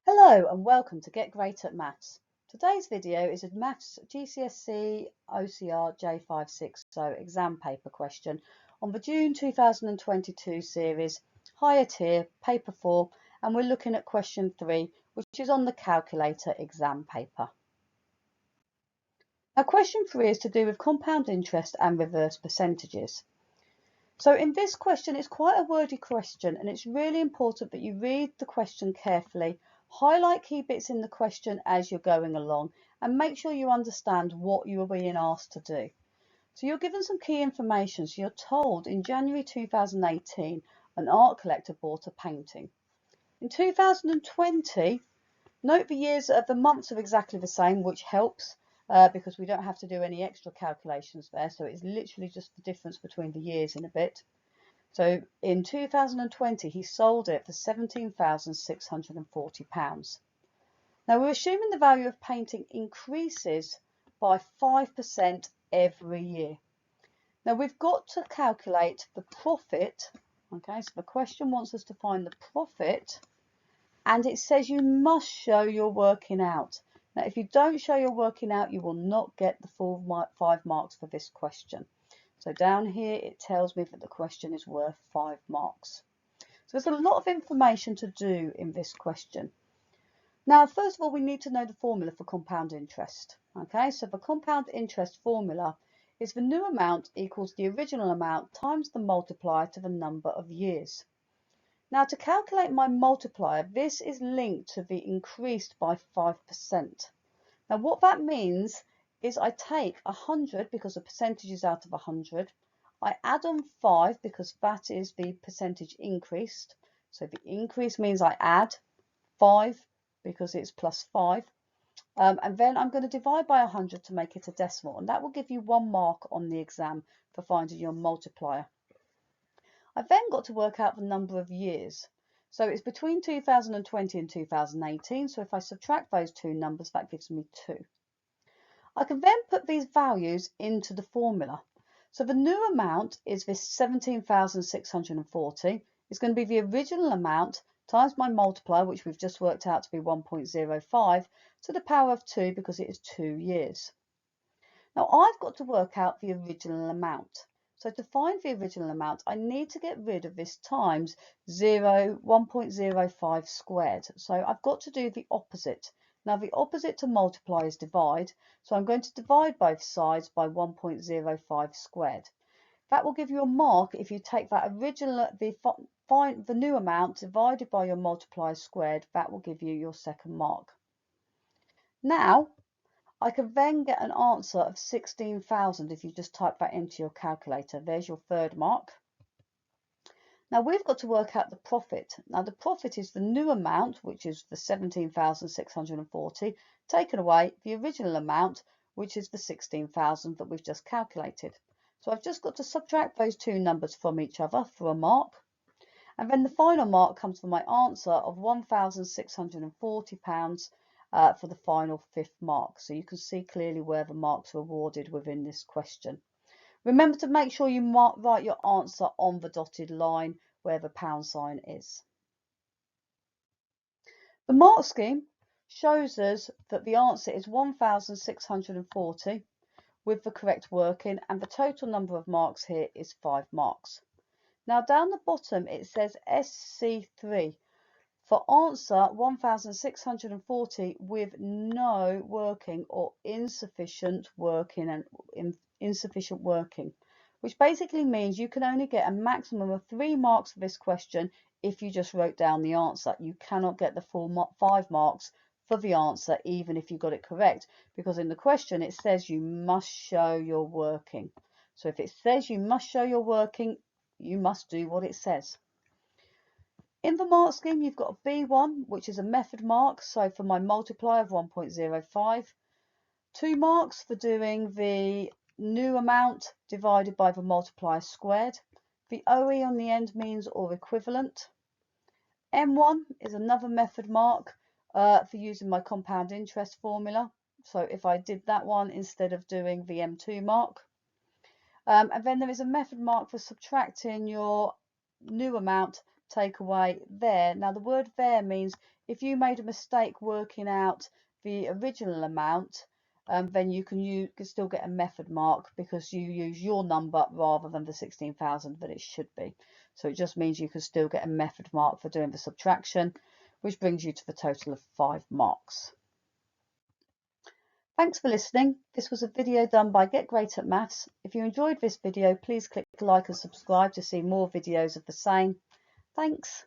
Hello and welcome to Get Great at Maths. Today's video is a Maths GCSE OCR J560 exam paper question on the June 2022 series, Higher Tier, Paper 4, and we're looking at question 3, which is on the calculator exam paper. Now question 3 is to do with compound interest and reverse percentages. So in this question, it's quite a wordy question and it's really important that you read the question carefully, highlight key bits in the question as you're going along and make sure you understand what you are being asked to do. So you're given some key information. So you're told in January 2018, an art collector bought a painting. In 2020, note the years of the months are exactly the same, which helps. Because we don't have to do any extra calculations there, so it's literally just the difference between the years in a bit. So in 2020 he sold it for £17,640. Now we're assuming the value of painting increases by 5% every year. Now we've got to calculate the profit. Okay, so the question wants us to find the profit, and it says you must show your working out. Now, if you don't show your working out, you will not get the full 5 marks for this question. So down here, it tells me that the question is worth 5 marks. So there's a lot of information to do in this question. Now, first of all, we need to know the formula for compound interest. Okay, so the compound interest formula is the new amount equals the original amount times the multiplier to the number of years. Now to calculate my multiplier, this is linked to the increased by 5%. Now what that means is I take 100 because the percentage is out of 100. I add on 5 because that is the percentage increased. So the increase means I add 5 because it's plus 5. And then I'm going to divide by 100 to make it a decimal. And that will give you 1 mark on the exam for finding your multiplier. I've then got to work out the number of years. So it's between 2020 and 2018. So if I subtract those two numbers, that gives me 2. I can then put these values into the formula. So the new amount is this 17,640. It's going to be the original amount times my multiplier, which we've just worked out to be 1.05, to the power of 2 because it is 2 years. Now I've got to work out the original amount. So to find the original amount, I need to get rid of this times 1.05 squared. So I've got to do the opposite. Now the opposite to multiply is divide. So I'm going to divide both sides by 1.05 squared. That will give you a mark if you take that original, find the new amount divided by your multiplier squared. That will give you your second mark. Now I can then get an answer of 16,000 if you just type that into your calculator. There's your third mark. Now we've got to work out the profit. Now the profit is the new amount, which is the 17,640, taken away the original amount, which is the 16,000 that we've just calculated. So I've just got to subtract those two numbers from each other for a mark. And then the final mark comes from my answer of £1,640 for the final 5th mark. So you can see clearly where the marks are awarded within this question. Remember to make sure you write your answer on the dotted line where the pound sign is. The mark scheme shows us that the answer is 1,640 with the correct working, and the total number of marks here is 5 marks. Now down the bottom it says SC3. For answer 1,640 with no working or insufficient working, which basically means you can only get a maximum of 3 marks for this question if you just wrote down the answer. You cannot get the full 5 marks for the answer even if you got it correct, because in the question it says you must show your working. So if it says you must show your working, you must do what it says. In the mark scheme, you've got a B1, which is a method mark. So for my multiplier of 1.05, 2 marks for doing the new amount divided by the multiplier squared. The OE on the end means or equivalent. M1 is another method mark for using my compound interest formula. So if I did that one instead of doing the M2 mark. And then there is a method mark for subtracting your new amount take away there. Now the word there means if you made a mistake working out the original amount, then you can still get a method mark because you use your number rather than the 16,000 that it should be. So it just means you can still get a method mark for doing the subtraction, which brings you to the total of 5 marks. Thanks for listening. This was a video done by Get Great at Maths. If you enjoyed this video, please click like and subscribe to see more videos of the same. Thanks.